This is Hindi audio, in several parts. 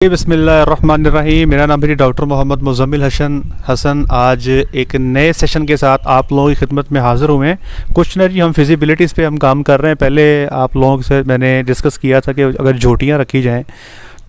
बिस्मिल्लाहिर्रहमानिर्रहीम। मेरा नाम है डॉक्टर मोहम्मद मुज़म्मिल हसन। आज एक नए सेशन के साथ आप लोगों की खिदमत में हाज़िर हुए हैं। कुछ ना जी, हम फिजिबिलिटीज़ पे हम काम कर रहे हैं। पहले आप लोगों से मैंने डिस्कस किया था कि अगर झोटियाँ रखी जाएं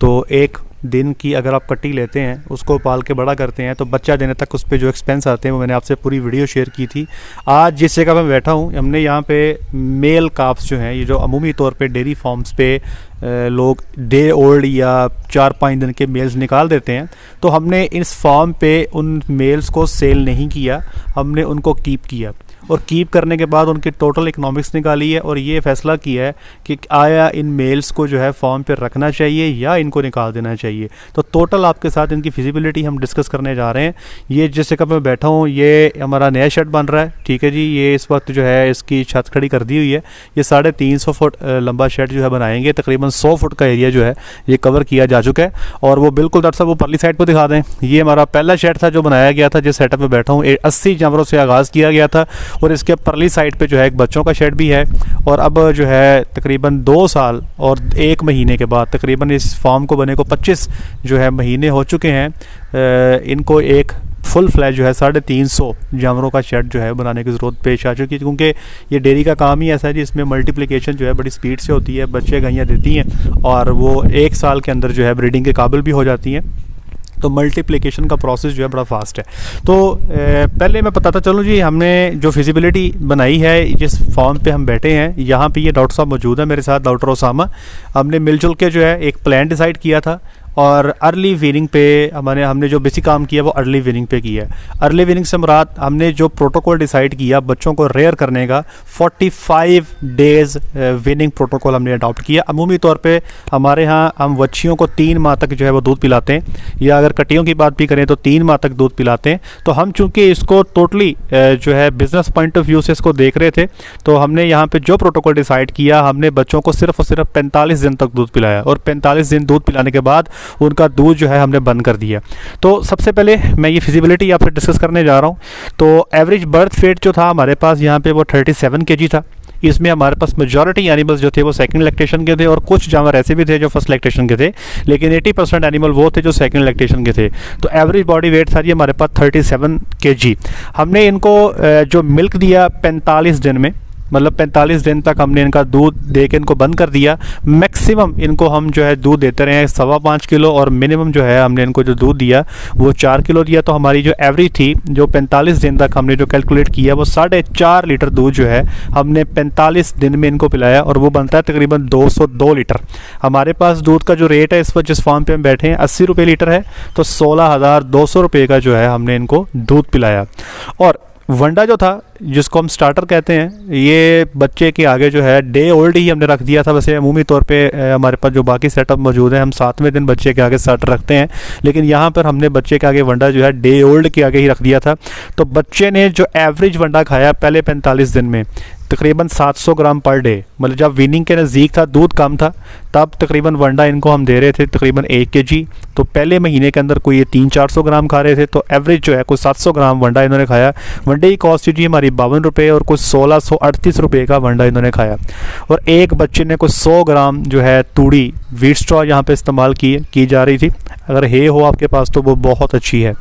तो एक दिन की अगर आप कट्टी लेते हैं, उसको पाल के बड़ा करते हैं तो बच्चा देने तक उस पर जो एक्सपेंस आते हैं वो मैंने आपसे पूरी वीडियो शेयर की थी। आज जिस जगह पर मैं बैठा हूँ, हमने यहाँ पे मेल काफ्स जो हैं, ये जो अमूमी तौर पे डेयरी फार्म्स पे लोग डे ओल्ड या 4-5 दिन के मेल्स निकाल देते हैं, तो हमने इस फार्म पे उन मेल्स को सेल नहीं किया, हमने उनको कीप किया और कीप करने के बाद उनकी टोटल इकोनॉमिक्स निकाली है और ये फ़ैसला किया है कि आया इन मेल्स को जो है फार्म पे रखना चाहिए या इनको निकाल देना चाहिए। तो टोटल आपके साथ इनकी फिजिबिलिटी हम डिस्कस करने जा रहे हैं। ये जिस जगह मैं बैठा हूँ, ये हमारा नया शेड बन रहा है, ठीक है जी। ये इस वक्त जो है इसकी छत खड़ी कर दी हुई है। ये 350 फुट लंबा शेड जो है बनाएंगे, तकरीबन 100 फुट का एरिया जो है ये कवर किया जा चुका है। और वो बिल्कुल डॉक्टर साहब वो परली साइड पर दिखा दें। ये हमारा पहला शेड था जो बनाया गया था, जिस सेटअप में बैठा हूँ 80 जानवरों से आगाज़ किया गया था और इसके परली साइड पे जो है एक बच्चों का शेड भी है। और अब जो है तकरीबन 2 साल और 1 महीने के बाद, तकरीबन इस फार्म को बने को 25 जो है महीने हो चुके हैं, इनको एक फुल फ्लैश जो है 350 जानवरों का शेड जो है बनाने की ज़रूरत पेश आ चुकी है, क्योंकि ये डेयरी का काम ही ऐसा है जी, इसमें मल्टीप्लिकेशन जो है बड़ी स्पीड से होती है। बच्चे गायें देती हैं और वो 1 साल के अंदर जो है ब्रीडिंग के काबिल भी हो जाती हैं। तो मल्टीप्लिकेशन का प्रोसेस जो है बड़ा फास्ट है। तो पहले मैं बताता चलूँ जी, हमने जो फिजिबिलिटी बनाई है जिस फॉर्म पे हम बैठे हैं, यहाँ पे ये डॉक्टर साहब मौजूद है मेरे साथ, डॉक्टर ओसामा। हमने मिलजुल के जो है एक प्लान डिसाइड किया था और अर्ली वीनिंग पे हमने जो बेसिक काम किया वो अर्ली वीनिंग पे किया है। अर्ली वीनिंग से मुराद हमने जो प्रोटोकॉल डिसाइड किया बच्चों को रेयर करने का, 45 डेज़ वीनिंग प्रोटोकॉल हमने अडॉप्ट किया। अमूमी तौर पे हमारे यहाँ हम बच्चियों को 3 माह तक जो है वो दूध पिलाते हैं, या अगर कटियों की बात भी करें तो 3 माह तक दूध पिलाते हैं। तो हम चूँकि इसको टोटली जो है बिज़नेस पॉइंट ऑफ व्यू से इसको देख रहे थे, तो हमने यहाँ पर जो प्रोटोकॉल डिसाइड किया, हमने बच्चों को सिर्फ और सिर्फ 45 दिन तक दूध पिलाया और 45 दिन दूध पिलाने के बाद उनका दूध जो है हमने बंद कर दिया। तो सबसे पहले मैं ये फिजिबिलिटी आपसे डिस्कस करने जा रहा हूँ। तो एवरेज बर्थ वेट जो था हमारे पास यहाँ पे वो 37 kg था। इसमें हमारे पास मेजॉरिटी एनिमल्स जो थे वो सेकंड लैक्टेशन के थे और कुछ जानवर ऐसे भी थे जो फर्स्ट लैक्टेशन के थे, लेकिन 80% एनिमल वो थे जो सेकंड लैक्टेशन के थे। तो एवरेज बॉडी वेट था ये हमारे पास 37 kg। हमने इनको जो मिल्क दिया 45 दिन में, मतलब 45 दिन तक हमने इनका दूध दे के इनको बंद कर दिया। मैक्सिमम इनको हम जो है दूध देते रहे 5.25 किलो और मिनिमम जो है हमने इनको जो दूध दिया वो 4 किलो दिया। तो हमारी जो एवरेज थी, जो 45 दिन तक हमने जो कैलकुलेट किया, वो 4.5 लीटर दूध जो है हमने 45 दिन में इनको पिलाया और वो बनता है तकरीबन 202 लीटर। हमारे पास दूध का जो रेट है इस वक्त जिस फार्म पे हम बैठे हैं 80 रुपये लीटर है, तो 16,200 रुपये का जो है हमने इनको दूध पिलाया। और वंडा जो था, जिसको हम स्टार्टर कहते हैं, ये बच्चे के आगे जो है डे ओल्ड ही हमने रख दिया था। वैसे अमूमी तौर पे हमारे पास जो बाकी सेटअप मौजूद है, हम 7वें दिन बच्चे के आगे स्टार्टर रखते हैं, लेकिन यहाँ पर हमने बच्चे के आगे वंडा जो है डे ओल्ड के आगे ही रख दिया था। तो बच्चे ने जो एवरेज वंडा खाया पहले 45 दिन में तकरीबन 700 ग्राम पर डे, मतलब जब वीनिंग के नज़दीक था, दूध कम था, तब तकरीबन वंडा इनको हम दे रहे थे तकरीबन 1 kg। तो पहले महीने के अंदर कोई ये 300-400 ग्राम खा रहे थे, तो एवरेज जो है कोई 700 ग्राम वंडा इन्होंने खाया। वंडे की कॉस्ट जी हमारी 52 रुपये और कुछ 1638 रुपये का वंडा इन्होंने खाया। और एक बच्चे ने कुछ 100 ग्राम जो है तूड़ी व्हीट स्ट्रॉ यहाँ पे इस्तेमाल की जा रही थी। अगर हे हो आपके पास तो वो बहुत अच्छी है।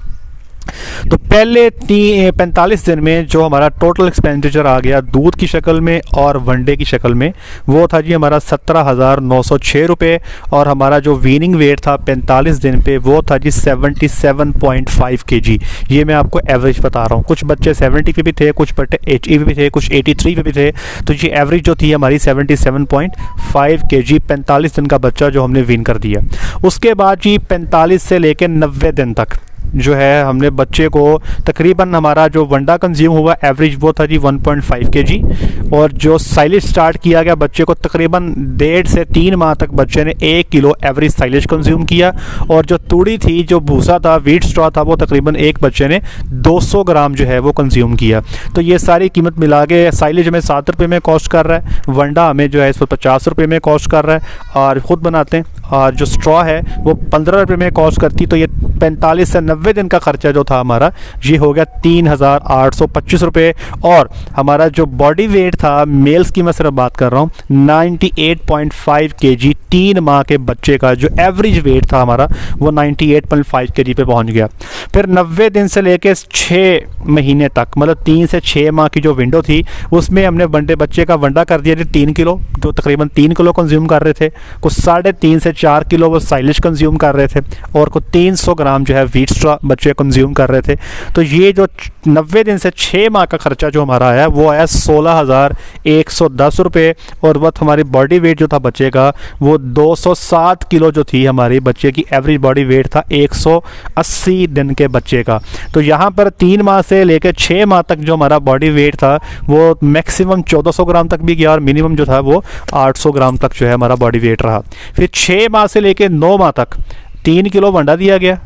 तो पहले 45 दिन में जो हमारा टोटल एक्सपेंडिचर आ गया दूध की शक्ल में और वनडे की शक्ल में, वो था जी हमारा 17,906 रुपये। और हमारा जो वीनिंग वेट था 45 दिन पे वो था जी 77.5 kg। ये मैं आपको एवरेज बता रहा हूँ। कुछ बच्चे 70 पे भी थे, कुछ बच्चे 80 पे भी थे, कुछ 83 पे भी थे। तो ये एवरेज जो थी हमारी 77.5 kg 45 दिन का बच्चा जो हमने वीन कर दिया। उसके बाद जी 45 से लेकर 90 दिन तक जो है हमने बच्चे को तकरीबन, हमारा जो वंडा कंज्यूम हुआ एवरेज वो था जी 1.5 kg। और जो साइलेज स्टार्ट किया गया बच्चे को तकरीबन 1.5 से 3 माह तक बच्चे ने 1 किलो एवरेज साइलेज कंज्यूम किया। और जो तूड़ी थी, जो भूसा था, व्हीट स्ट्रॉ था, वो तकरीबन एक बच्चे ने 200 ग्राम जो है वो कंज्यूम किया। तो ये सारी कीमत मिला के साइलेज हमें 7 रुपये में कॉस्ट कर रहा है, वंडा हमें जो है इस पर 50 रुपये में कॉस्ट कर रहा है और ख़ुद बनाते हैं। और जो स्ट्रॉ है वो 15 रुपये में कॉस्ट करती। तो ये 45 से 90 90 दिन का खर्चा जो था हमारा ये हो गया 3,825 रुपये। और हमारा जो बॉडी वेट था मेल्स की मैं सिर्फ बात कर रहा हूँ 98.5 kg, 3 माह के बच्चे का जो एवरेज वेट था हमारा वो 98.5 kg पे पहुँच गया। फिर 90 दिन से लेके 6 महीने तक, मतलब 3 से 6 माह की जो विंडो थी उसमें हमने बच्चे का वंडा कर दिया 3 किलो, जो तकरीबन 3 किलो कंज्यूम कर रहे थे, कुछ 3.5 से 4 किलो वो साइलेज कंज्यूम कर रहे थे, और कुछ 300 ग्राम जो है व्हीट स्ट्रा बच्चे कंज्यूम कर रहे थे। तो ये जो 90 दिन से 6 माह का खर्चा जो हमारा आया वो आया 16,110 रुपये। और वक्त हमारी बॉडी वेट जो था बच्चे का वो 207 किलो जो थी, हमारी बच्चे की एवरेज बॉडी वेट था 180 दिन के बच्चे का। तो यहाँ पर 3 माह से लेकर 6 माह तक जो हमारा बॉडी वेट था वो मैक्सिमम 1400 ग्राम तक भी गया और मिनिमम जो था वो 800 ग्राम तक जो है हमारा बॉडी वेट रहा। फिर 6 माह से लेकर 9 माह तक 3 किलो वंडा दिया गया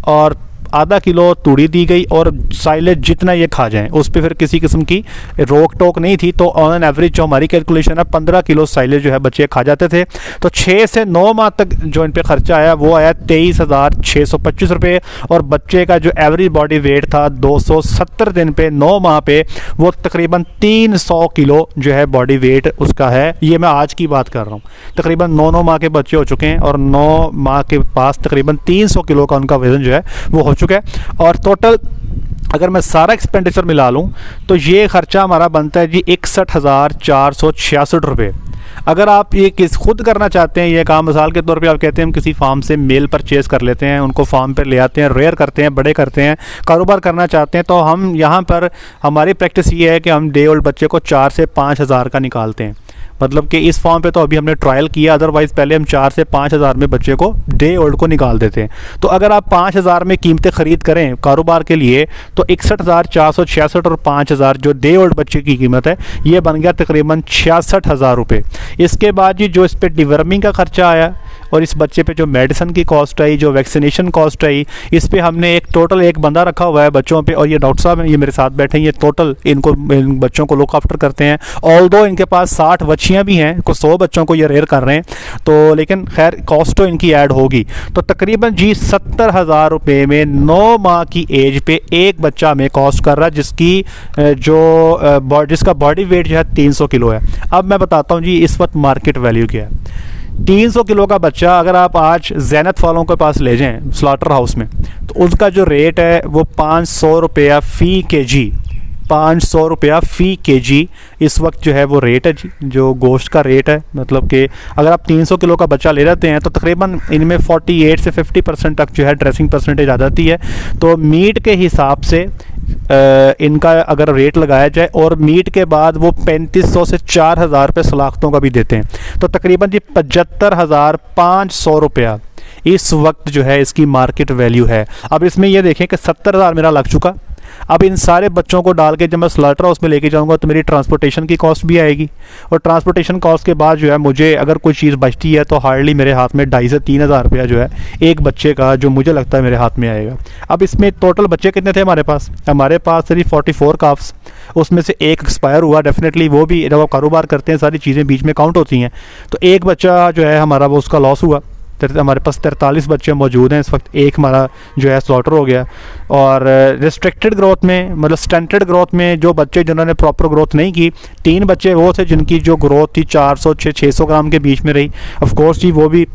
और आधा किलो तूड़ी दी गई, और साइलेज जितना ये खा जाएं उस पर फिर किसी किस्म की रोक टोक नहीं थी। तो ऑन एन एवरेज जो हमारी कैलकुलेशन है 15 किलो साइलेज जो है बच्चे खा जाते थे। तो 6 से 9 माह तक जो इन पे खर्चा आया वो आया 23,625 रुपये। और बच्चे का जो एवरेज बॉडी वेट था 270 दिन पे 9 माह पे वो तकरीबन 300 किलो जो है बॉडी वेट उसका है। ये मैं आज की बात कर रहा हूँ, तकरीबन 9 माह के बच्चे हो चुके हैं और 9 माह के पास तकरीबन 300 किलो का उनका वज़न जो है वो हो चुका है। और टोटल अगर मैं सारा एक्सपेंडिचर मिला लूँ तो ये खर्चा हमारा बनता है जी 61,466 रुपये। अगर आप ये खुद करना चाहते हैं ये काम, मिसाल के तौर पे आप कहते हैं हम किसी फार्म से मेल परचेज़ कर लेते हैं, उनको फार्म पर ले आते हैं, रेयर करते हैं, बड़े करते हैं, कारोबार करना चाहते हैं, तो हम यहाँ पर हमारी प्रैक्टिस ये है कि हम डे ओल्ड बच्चे को 4 से 5 हज़ार का निकालते हैं। मतलब कि इस फॉर्म पे तो अभी हमने ट्रायल किया, अदरवाइज़ पहले हम 4 से 5 हज़ार में बच्चे को डे ओल्ड को निकाल देते हैं। तो अगर आप 5 हज़ार में कीमतें ख़रीद करें कारोबार के लिए तो 61,466 और 5 हज़ार जो डे ओल्ड बच्चे की कीमत है ये बन गया तकरीबन 66,000 रुपये। इसके बाद जी जो इस पर डिवर्मिंग का खर्चा आया और इस बच्चे पे जो मेडिसिन की कॉस्ट आई, जो वैक्सीनेशन कॉस्ट आई, इस पे हमने एक बंदा रखा हुआ है बच्चों पे, और ये डॉक्टर साहब हैं ये मेरे साथ बैठे हैं, ये टोटल इन बच्चों को लुक आफ्टर करते हैं। ऑल्दो इनके पास 60 बच्चियाँ भी हैं, कुछ 100 बच्चों को ये रेयर कर रहे हैं, तो लेकिन खैर कॉस्ट तो इनकी ऐड होगी। तो तकरीबन जी 70,000 रुपये में 9 माह की एज पे एक बच्चा हमें कॉस्ट कर रहा है, जिसका बॉडी वेट जो है 300 किलो है। अब मैं बताता हूँ जी इस वक्त मार्केट वैल्यू क्या है। 300 किलो का बच्चा अगर आप आज ज़ैनत वालों के पास ले जाएं स्लॉटर हाउस में, तो उसका जो रेट है वो 500 रुपया फ़ी केजी, 500 रुपया फ़ी केजी इस वक्त जो है वो रेट है जी, जो गोश्त का रेट है। मतलब कि अगर आप 300 किलो का बच्चा ले जाते हैं तो तकरीबन इनमें 48 से 50% तक जो है ड्रेसिंग परसेंटेज आ जाती है। तो मीट के हिसाब से इनका अगर रेट लगाया जाए, और मीट के बाद वो 3500 से 4000 रुपये सलाख्तों का भी देते हैं, तो तकरीबन जी 75,500 रुपया इस वक्त जो है इसकी मार्केट वैल्यू है। अब इसमें ये देखें कि 70,000 मेरा लग चुका। अब इन सारे बच्चों को डाल के जब मैं स्लॉटर हाउस में लेके जाऊंगा तो मेरी ट्रांसपोर्टेशन की कॉस्ट भी आएगी, और ट्रांसपोर्टेशन कॉस्ट के बाद जो है मुझे अगर कोई चीज़ बचती है तो हार्डली मेरे हाथ में 2,500 से 3,000 रुपया जो है एक बच्चे का जो मुझे लगता है मेरे हाथ में आएगा। अब इसमें टोटल बच्चे कितने थे हमारे पास सिर्फ 44 काफ्स, उसमें से एक एक्सपायर हुआ। डेफिनेटली वो भी जब आप कारोबार करते हैं सारी चीज़ें बीच में काउंट होती हैं, तो एक बच्चा जो है हमारा वो उसका लॉस हुआ। हमारे पास 43 बच्चे मौजूद हैं इस वक्त, एक हमारा जो है स्लॉटर हो गया। और रिस्ट्रिक्टेड ग्रोथ में, मतलब स्टंटेड ग्रोथ में जो बच्चे जिन्होंने प्रॉपर ग्रोथ नहीं की, 3 बच्चे वो थे जिनकी जो ग्रोथ थी 400 से 600 ग्राम के बीच में रही। ऑफ कोर्स जी वो भी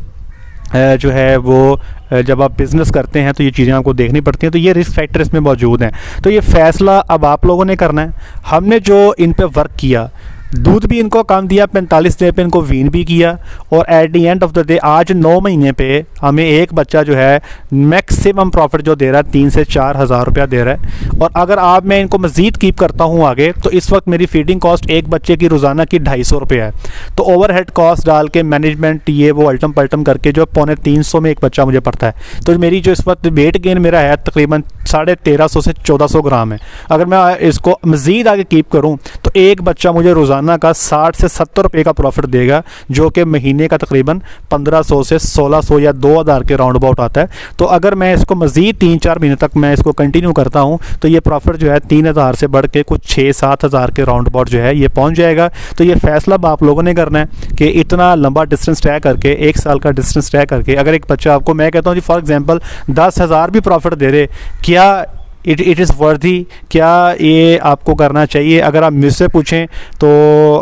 जो है वो जब आप बिज़नेस करते हैं तो ये चीज़ें आपको देखनी पड़ती हैं, तो ये रिस्क फैक्टर इसमें मौजूद हैं। तो ये फ़ैसला अब आप लोगों ने करना है। हमने जो इन पे वर्क किया, दूध भी इनको कम दिया, 45 दिन पे इनको वीन भी किया, और at the end of the day आज 9 महीने पे हमें एक बच्चा जो है मैक्सिमम प्रॉफिट जो दे रहा है 3 से 4 हज़ार रुपया दे रहा है। और अगर आप मैं इनको मज़ीद कीप करता हूँ आगे, तो इस वक्त मेरी फीडिंग कॉस्ट एक बच्चे की रोज़ाना की 250 रुपये है। तो ओवरहेड कॉस्ट डाल के मैनेजमेंट ये वो अल्टम पल्टम करके जो 350 में एक बच्चा मुझे पड़ता है। तो मेरी जो इस वक्त वेट गेन मेरा है तकरीबन 1350 से 1400 ग्राम है। अगर मैं इसको मज़ीद आगे कीप करूँ तो एक बच्चा मुझे रोज़ाना का 60 से 70 रुपये का प्रॉफिट देगा, जो कि महीने का तकरीबन 1500 से 1600 या 2000 के राउंड अबाउट आता है। तो अगर मैं इसको मज़ीद 3-4 महीने तक मैं इसको कंटिन्यू करता हूँ तो ये प्रॉफिट जो है 3000 से बढ़ के कुछ 6-7 हज़ार के राउंड अबाउट जो है ये पहुँच जाएगा। तो ये फ़ैसला आप लोगों ने करना है कि इतना लंबा डिस्टेंस तय करके, 1 साल का डिस्टेंस तय करके, अगर एक बच्चा आपको, मैं कहता हूँ जी फॉर एग्जांपल 10,000 भी प्रॉफिट दे रहे, क्या इट इज़ वर्दी, क्या ये आपको करना चाहिए? अगर आप मुझसे पूछें तो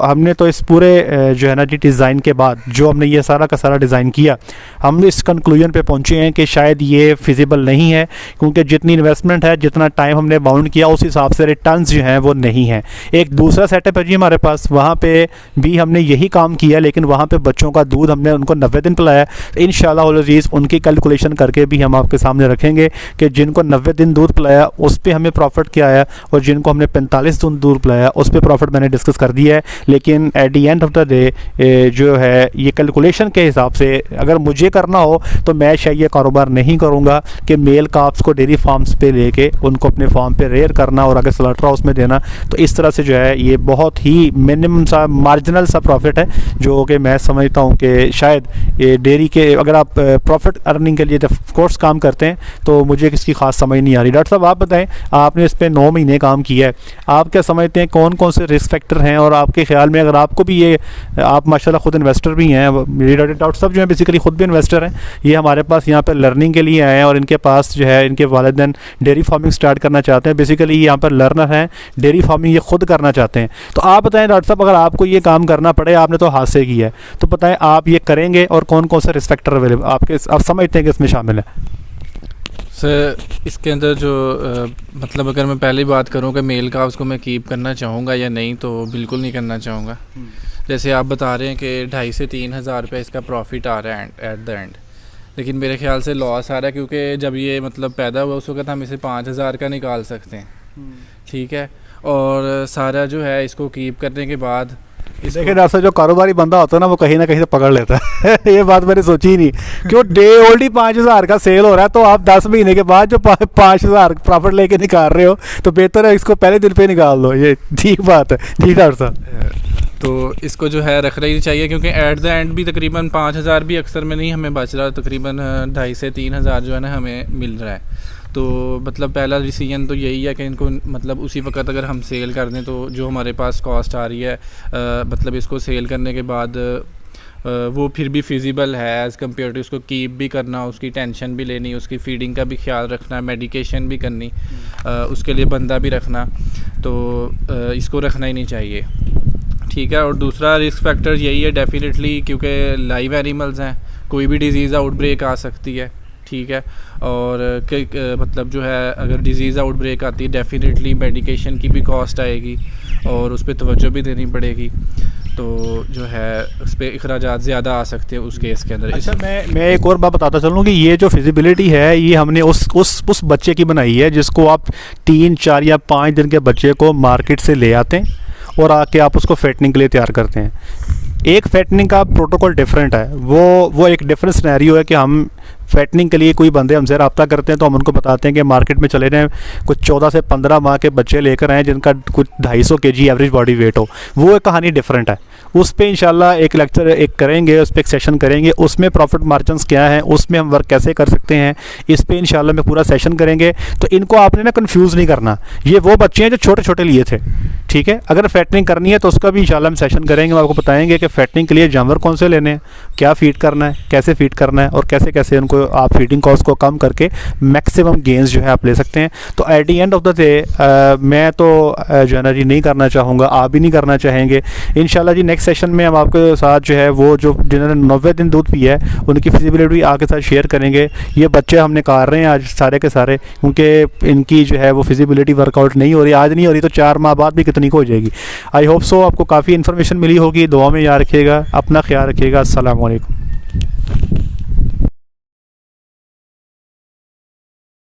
हमने तो इस पूरे जो है ना जी डिज़ाइन के बाद, जो हमने ये सारा का सारा डिज़ाइन किया, हम इस कंक्लूजन पे पहुँचे हैं कि शायद ये फिजिबल नहीं है, क्योंकि जितनी इन्वेस्टमेंट है, जितना टाइम हमने बाउंड किया, उस हिसाब से रिटर्न्स जो हैं वो नहीं हैं। एक दूसरा सेटअप है जी हमारे पास, वहाँ पे भी हमने यही काम किया, लेकिन वहाँ पे बच्चों का दूध हमने उनको 90 दिन पिलाया। इंशाअल्लाह अज़ीज़ उनकी कैलकुलेशन करके भी हम आपके सामने रखेंगे कि जिनको 90 दिन दूध पिलाया उस पे हमें प्रॉफिट क्या आया, और जिनको हमने 45 दिन दूध पिलाया उस पे प्रॉफिट मैंने डिस्कस कर दिया है। लेकिन at the end of the day जो है ये कैलकुलेशन के हिसाब से अगर मुझे करना हो तो मैं शायद ये कारोबार नहीं करूँगा कि मेल काप्स को डेयरी फार्म्स पे लेके उनको अपने फार्म पे रेयर करना और आगे स्लॉटर हाउस में देना। तो इस तरह से जो है ये बहुत ही मिनिमम सा, मार्जिनल सा प्रॉफिट है, जो कि मैं समझता हूँ कि शायद ये डेयरी के, अगर आप प्रॉफिट अर्निंग के लिए कोर्स काम करते हैं तो मुझे इसकी खास समझ नहीं आ रही। डॉक्टर साहब आप बताएं, आपने इस पे 9 महीने काम किया है, आप क्या समझते हैं कौन कौन से रिस्क फैक्टर हैं, और आपके ख्याल में अगर आपको भी ये, आप माशाल्लाह खुद इन्वेस्टर भी हैं, मेरे डॉक्टर साहब जो हैं बेसिकली खुद भी इन्वेस्टर हैं, ये हमारे पास यहाँ पर लर्निंग के लिए आए हैं, और इनके पास जो है इनके वालिदैन डेयरी फार्मिंग स्टार्ट करना चाहते हैं। बेसिकली यहाँ पर लर्नर हैं, डेयरी फार्मिंग ये खुद करना चाहते हैं। तो आप बताएं डॉक्टर साहब, अगर आपको ये काम करना पड़े, आपने तो हाथ से किया है, तो बताएं आप ये करेंगे और कौन कौन सा रिस्क फैक्टर अवेलेबल आपके, आप समझते हैं कि इसमें शामिल है? सर इसके अंदर जो मतलब अगर मैं पहली बात करूं कि मेल काव्स को मैं कीप करना चाहूँगा या नहीं, तो बिल्कुल नहीं करना चाहूँगा। जैसे आप बता रहे हैं कि 2,500 से 3,000 रुपये इसका प्रॉफिट आ रहा है एट द एंड, लेकिन मेरे ख्याल से लॉस आ रहा है, क्योंकि जब ये मतलब पैदा हुआ उस वक्त हम इसे 5,000 का निकाल सकते हैं, ठीक है। और सारा जो है इसको कीप करने के बाद देखिए डॉक्टर साहब, जो कारोबारी बंदा होता है ना वो कहीं ना कहीं से पकड़ लेता है ये बात मैंने सोची ही नहीं, क्यों डे ओल्ड ही 5,000 का सेल हो रहा है, तो आप 10 महीने के बाद जो 5,000 प्रॉफिट लेके निकाल रहे हो, तो बेहतर है इसको पहले दिन पे निकाल दो। ये ठीक बात है जी डॉक्टर साहब। तो इसको जो है रखना ही चाहिए, क्योंकि एट द एंड भी तकरीबन 5,000 भी अक्सर में नहीं हमें बच रहा, तकरीबन 2,500 से 3,000 जो है ना हमें मिल रहा है। तो मतलब पहला डिसीजन तो यही है कि इनको मतलब उसी वक्त अगर हम सेल कर दें तो जो हमारे पास कॉस्ट आ रही है मतलब इसको सेल करने के बाद वो फिर भी फिजिबल है एज़ कम्पेयर टू उसको कीप भी करना, उसकी टेंशन भी लेनी, उसकी फीडिंग का भी ख्याल रखना, मेडिकेशन भी करनी, उसके लिए बंदा भी रखना, तो इसको रखना ही नहीं चाहिए, ठीक है। और दूसरा रिस्क फैक्टर यही है डेफिनेटली, क्योंकि लाइव एनिमल्स हैं, कोई भी डिज़ीज़ आउटब्रेक आ सकती है, ठीक है। और मतलब जो है अगर डिज़ीज़ आउटब्रेक आती है डेफिनेटली मेडिकेशन की भी कॉस्ट आएगी और उस पर तवज्जो भी देनी पड़ेगी, तो जो है उस पर अखराजात ज़्यादा आ सकते हैं उस केस के अंदर। अच्छा मैं एक और बात बताता चलूँ कि ये जो फिजिबिलिटी है ये हमने उस बच्चे की बनाई है जिसको आप 3, 4 या 5 दिन के बच्चे को मार्केट से ले आते हैं और आके आप उसको फेटनिंग के लिए तैयार करते हैं। एक फेटनिंग का प्रोटोकॉल डिफरेंट है, वो एक डिफरेंट सिनेरियो है कि हम फैटनिंग के लिए कोई बंदे हमसे रब्ता करते हैं तो हम उनको बताते हैं कि मार्केट में चले जाएँ, कुछ 14 से 15 माह के बच्चे लेकर आएँ जिनका कुछ 250 kg एवरेज बॉडी वेट हो। वो एक कहानी डिफरेंट है, उस पर इंशाल्लाह एक लेक्चर एक करेंगे, उस पर एक सेशन करेंगे, उसमें प्रॉफिट मार्जिन्स क्या हैं, उसमें हम वर्क कैसे कर सकते हैं, इस पर इंशाल्लाह में पूरा सेशन करेंगे। तो इनको आपने ना कंफ्यूज नहीं करना, ये वो बच्चे हैं जो छोटे छोटे लिए थे, ठीक है। अगर फैटनिंग करनी है तो उसका भी इंशाल्लाह हम सेशन करेंगे, आपको बताएंगे कि फैटनिंग के लिए जानवर कौन से लेने हैं, क्या फीड करना है, कैसे फीड करना है और कैसे कैसे उनको आप फीडिंग कॉस्ट को कम करके मैक्सिमम गेंस जो है आप ले सकते हैं। तो at the end of the day मैं तो जो है ना जी नहीं करना चाहूँगा, आप भी नहीं करना चाहेंगे। इंशाल्लाह जी नेक्स्ट सेशन में हम आपके साथ जो है वो जो जिन्होंने 90 दिन दूध पिया है उनकी फिजिबिलिटी आपके साथ शेयर करेंगे। ये बच्चे हम निकाल रहे हैं आज सारे के सारे, क्योंकि इनकी जो है वो फिजिबिलिटी वर्कआउट नहीं हो रही, आज नहीं हो रही तो 4 माह बाद भी कितनी को हो जाएगी। आई होप सो आपको काफ़ी इन्फॉर्मेशन मिली होगी, दुआ में याद रखिएगा, अपना ख्याल रखिएगा। अस्सलाम वालेकुम।